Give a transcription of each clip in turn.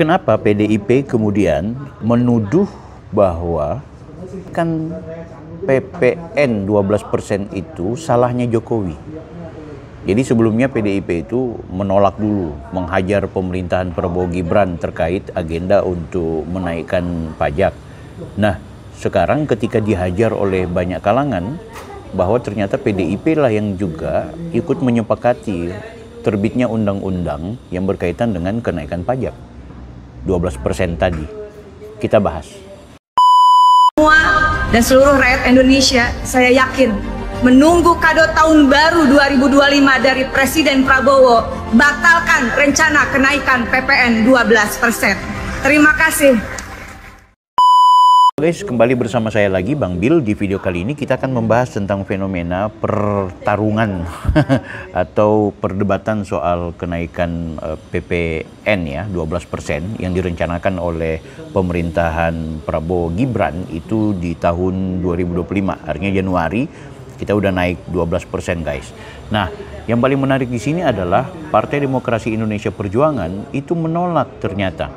Kenapa PDIP kemudian menuduh bahwa kan PPN 12% itu salahnya Jokowi. Jadi sebelumnya PDIP itu menolak dulu, menghajar pemerintahan Prabowo Gibran terkait agenda untuk menaikkan pajak. Nah, sekarang ketika dihajar oleh banyak kalangan, bahwa ternyata PDIP lah yang juga ikut menyepakati terbitnya undang-undang yang berkaitan dengan kenaikan pajak 12% tadi. Kita bahas. Semua dan seluruh rakyat Indonesia, saya yakin menunggu kado tahun baru 2025 dari Presiden Prabowo, batalkan rencana kenaikan PPN 12%. Terima kasih. Guys, kembali bersama saya lagi Bang Bill. Di video kali ini kita akan membahas tentang fenomena pertarungan atau perdebatan soal kenaikan PPN ya 12% yang direncanakan oleh pemerintahan Prabowo Gibran itu di tahun 2025. Artinya Januari kita udah naik 12% guys. Nah, yang paling menarik di sini adalah Partai Demokrasi Indonesia Perjuangan itu menolak ternyata.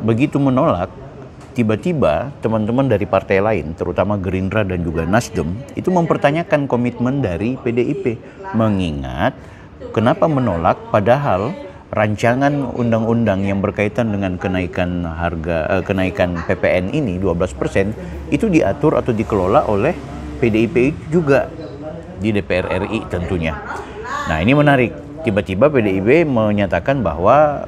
Begitu menolak, tiba-tiba teman-teman dari partai lain, terutama Gerindra dan juga Nasdem, itu mempertanyakan komitmen dari PDIP. Mengingat kenapa menolak padahal rancangan undang-undang yang berkaitan dengan kenaikan kenaikan PPN ini 12% itu diatur atau dikelola oleh PDIP juga di DPR RI tentunya. Nah, ini menarik. Tiba-tiba PDIP menyatakan bahwa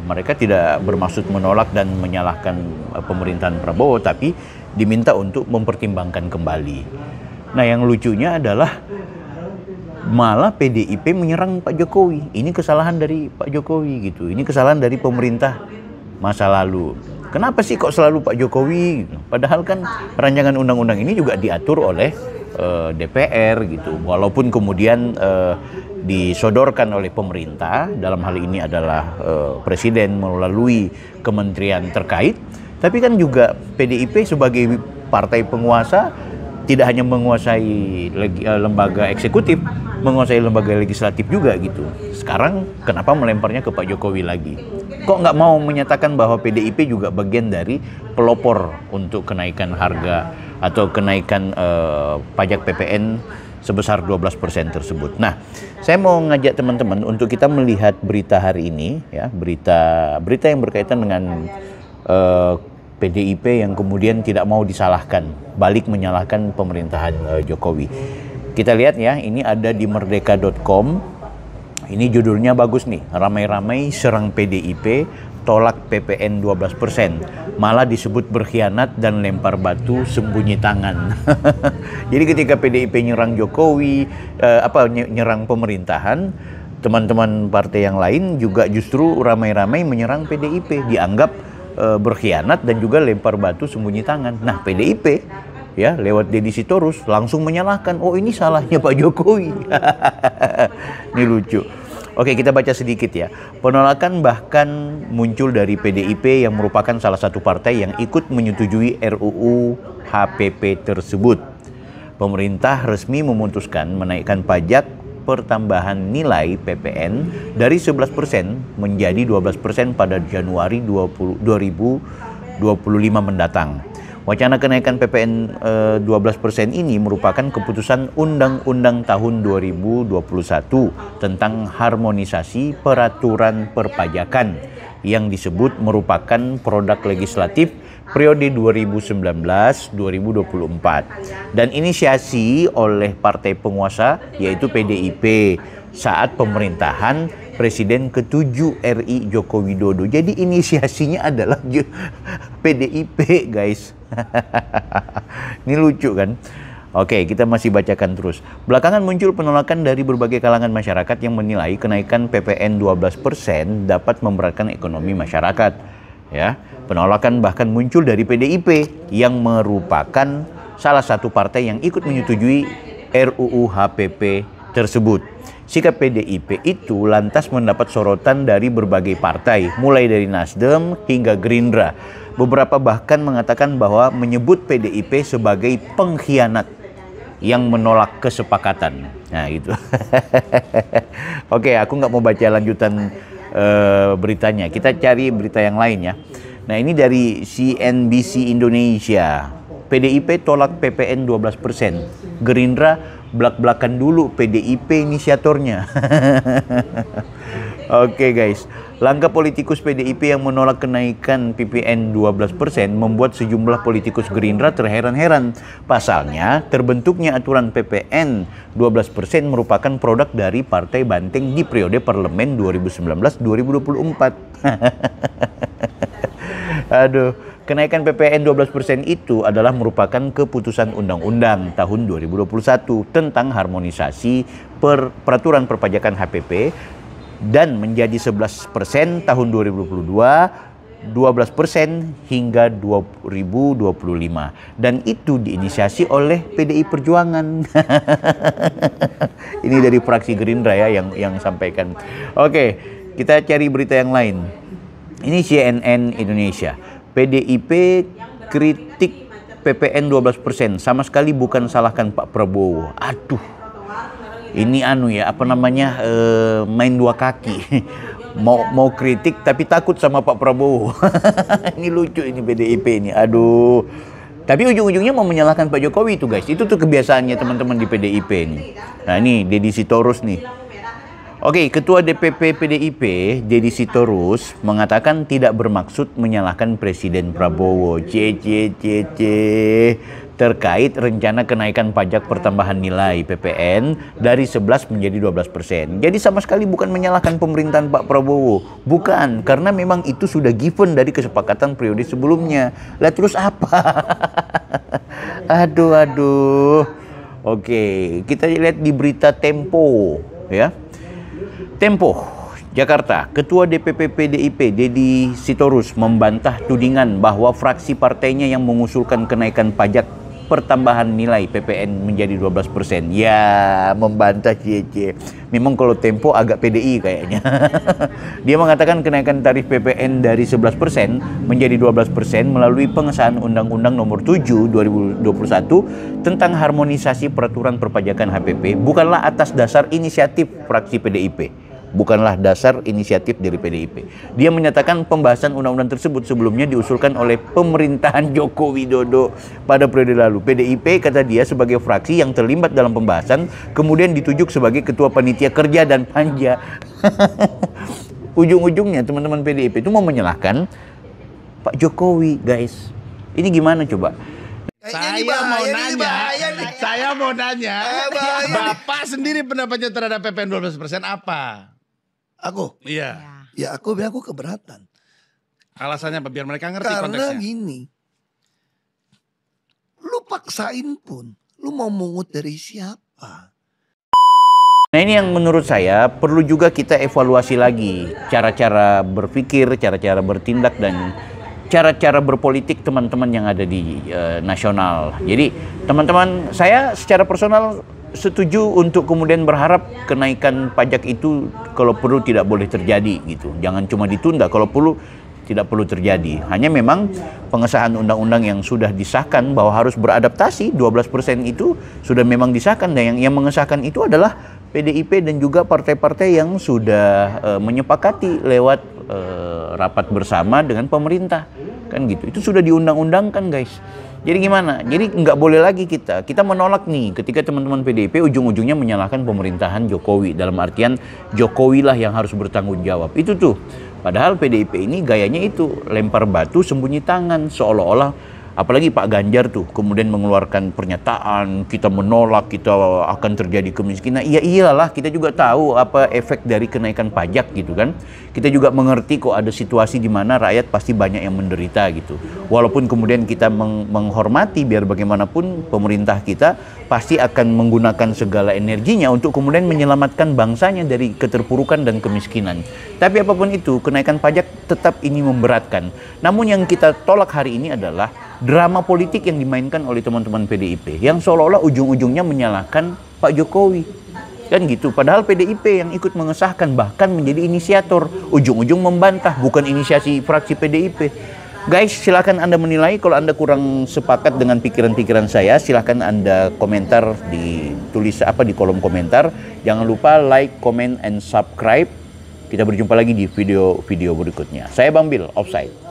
mereka tidak bermaksud menolak dan menyalahkan pemerintahan Prabowo, tapi diminta untuk mempertimbangkan kembali. Nah, yang lucunya adalah malah PDIP menyerang Pak Jokowi. Ini kesalahan dari Pak Jokowi gitu. Ini kesalahan dari pemerintah masa lalu. Kenapa sih kok selalu Pak Jokowi? Padahal kan rancangan undang-undang ini juga diatur oleh DPR gitu. Walaupun kemudian disodorkan oleh pemerintah, dalam hal ini adalah presiden melalui kementerian terkait, tapi kan juga PDIP sebagai partai penguasa tidak hanya menguasai lembaga eksekutif, menguasai lembaga legislatif juga gitu. Sekarang kenapa melemparnya ke Pak Jokowi lagi? Kok nggak mau menyatakan bahwa PDIP juga bagian dari pelopor untuk kenaikan harga atau kenaikan pajak PPN sebesar 12% tersebut. Nah, saya mau ngajak teman-teman untuk kita melihat berita hari ini ya, berita yang berkaitan dengan PDIP yang kemudian tidak mau disalahkan, balik menyalahkan pemerintahan Jokowi. Kita lihat ya, ini ada di merdeka.com. Ini judulnya bagus nih, ramai-ramai serang PDIP, tolak PPN 12%, malah disebut berkhianat dan lempar batu sembunyi tangan. Jadi ketika PDIP nyerang Jokowi, nyerang pemerintahan, teman-teman partai yang lain juga justru ramai-ramai menyerang PDIP, dianggap berkhianat dan juga lempar batu sembunyi tangan. Nah, PDIP ya lewat Deddy Sitorus langsung menyalahkan, oh ini salahnya Pak Jokowi. Ini lucu. Oke, kita baca sedikit ya. Penolakan bahkan muncul dari PDIP yang merupakan salah satu partai yang ikut menyetujui RUU HPP tersebut. Pemerintah resmi memutuskan menaikkan pajak pertambahan nilai PPN dari 11% menjadi 12% pada Januari 2025 mendatang. Wacana kenaikan PPN 12% ini merupakan keputusan Undang-Undang tahun 2021 tentang harmonisasi peraturan perpajakan yang disebut merupakan produk legislatif periode 2019-2024 dan inisiasi oleh partai penguasa yaitu PDIP saat pemerintahan Presiden ke-7 RI Joko Widodo. Jadi inisiasinya adalah PDIP guys. Ini lucu kan? Oke, kita masih bacakan terus. Belakangan muncul penolakan dari berbagai kalangan masyarakat yang menilai kenaikan PPN 12% dapat memberatkan ekonomi masyarakat. Ya, penolakan bahkan muncul dari PDIP yang merupakan salah satu partai yang ikut menyetujui RUU HPP tersebut. Sikap PDIP itu lantas mendapat sorotan dari berbagai partai, mulai dari Nasdem hingga Gerindra. Beberapa bahkan mengatakan bahwa menyebut PDIP sebagai pengkhianat yang menolak kesepakatan. Nah, gitu. Oke, aku nggak mau baca lanjutan beritanya. Kita cari berita yang lain ya. Nah, ini dari CNBC Indonesia. PDIP tolak PPN 12%. Gerindra belak-belakan dulu PDIP inisiatornya. Oke guys, langkah politikus PDIP yang menolak kenaikan PPN 12% membuat sejumlah politikus Gerindra terheran-heran. Pasalnya, terbentuknya aturan PPN 12% merupakan produk dari Partai Banteng di periode parlemen 2019-2024. Aduh, kenaikan PPN 12% itu adalah merupakan keputusan undang-undang tahun 2021 tentang harmonisasi peraturan perpajakan HPP dan menjadi 11% tahun 2022, 12% hingga 2025. Dan itu diinisiasi oleh PDI Perjuangan. Ini dari fraksi Gerindra ya yang sampaikan. Oke, kita cari berita yang lain. Ini CNN Indonesia. PDIP kritik PPN 12%, sama sekali bukan salahkan Pak Prabowo. Aduh, ini main dua kaki. mau kritik tapi takut sama Pak Prabowo. Ini lucu ini PDIP ini. Aduh. Tapi ujung-ujungnya mau menyalahkan Pak Jokowi itu guys. Itu tuh kebiasaannya teman-teman di PDIP ini. Nah ini Deddy Sitorus nih. Oke, Ketua DPP PDIP, Deddy Sitorus, mengatakan tidak bermaksud menyalahkan Presiden Prabowo. Terkait rencana kenaikan pajak pertambahan nilai PPN dari 11 menjadi 12%. Jadi sama sekali bukan menyalahkan pemerintahan Pak Prabowo. Bukan, karena memang itu sudah given dari kesepakatan periode sebelumnya. Lah terus apa? Aduh. Oke, kita lihat di berita Tempo ya. Tempo, Jakarta, Ketua DPP PDIP Deddy Sitorus membantah tudingan bahwa fraksi partainya yang mengusulkan kenaikan pajak pertambahan nilai PPN menjadi 12%. Ya, membantah Memang kalau Tempo agak PDI kayaknya. Dia mengatakan kenaikan tarif PPN dari 11% menjadi 12% melalui pengesahan Undang-Undang Nomor 7 2021 tentang harmonisasi peraturan perpajakan HPP bukanlah atas dasar inisiatif fraksi PDIP. Bukanlah dasar inisiatif dari PDIP. Dia menyatakan pembahasan undang-undang tersebut sebelumnya diusulkan oleh pemerintahan Joko Widodo pada periode lalu. PDIP, kata dia, sebagai fraksi yang terlibat dalam pembahasan, kemudian ditunjuk sebagai ketua panitia kerja dan panja. Ujung-ujungnya teman-teman PDIP itu mau menyalahkan Pak Jokowi, guys. Ini gimana coba? Saya mau nanya, Bapak sendiri pendapatnya terhadap PPN 12% apa? Aku? Iya. Ya aku keberatan. Alasannya apa? Biar mereka ngerti Karena konteksnya. gini, lu paksain pun, lu mau mungut dari siapa? Nah ini yang menurut saya perlu juga kita evaluasi lagi. Cara-cara berpikir, cara-cara bertindak, dan cara-cara berpolitik teman-teman yang ada di nasional. Jadi teman-teman, saya secara personal setuju untuk kemudian berharap kenaikan pajak itu kalau perlu tidak boleh terjadi gitu. Jangan cuma ditunda, kalau perlu tidak perlu terjadi. Hanya memang pengesahan undang-undang yang sudah disahkan bahwa harus beradaptasi 12% itu sudah memang disahkan, dan yang mengesahkan itu adalah PDIP dan juga partai-partai yang sudah menyepakati lewat rapat bersama dengan pemerintah. Kan gitu. Itu sudah diundang-undangkan, guys. Jadi gimana? Jadi nggak boleh lagi kita menolak nih ketika teman-teman PDIP ujung-ujungnya menyalahkan pemerintahan Jokowi. Dalam artian Jokowi lah yang harus bertanggung jawab. Itu tuh. Padahal PDIP ini gayanya itu lempar batu sembunyi tangan. Seolah-olah apalagi Pak Ganjar tuh kemudian mengeluarkan pernyataan kita menolak, kita akan terjadi kemiskinan. Iya iyalah, kita juga tahu apa efek dari kenaikan pajak gitu kan. Kita juga mengerti kok ada situasi di mana rakyat pasti banyak yang menderita gitu. Walaupun kemudian kita menghormati, biar bagaimanapun pemerintah kita pasti akan menggunakan segala energinya untuk kemudian menyelamatkan bangsanya dari keterpurukan dan kemiskinan. Tapi apapun itu, kenaikan pajak tetap ini memberatkan. Namun yang kita tolak hari ini adalah drama politik yang dimainkan oleh teman-teman PDIP yang seolah-olah ujung-ujungnya menyalahkan Pak Jokowi. Kan gitu, padahal PDIP yang ikut mengesahkan, bahkan menjadi inisiator, ujung-ujung membantah, bukan inisiasi fraksi PDIP. Guys, silakan Anda menilai. Kalau Anda kurang sepakat dengan pikiran-pikiran saya, silakan Anda komentar di kolom komentar. Jangan lupa like, comment, and subscribe. Kita berjumpa lagi di video-video berikutnya. Saya Bang Bil, Offside.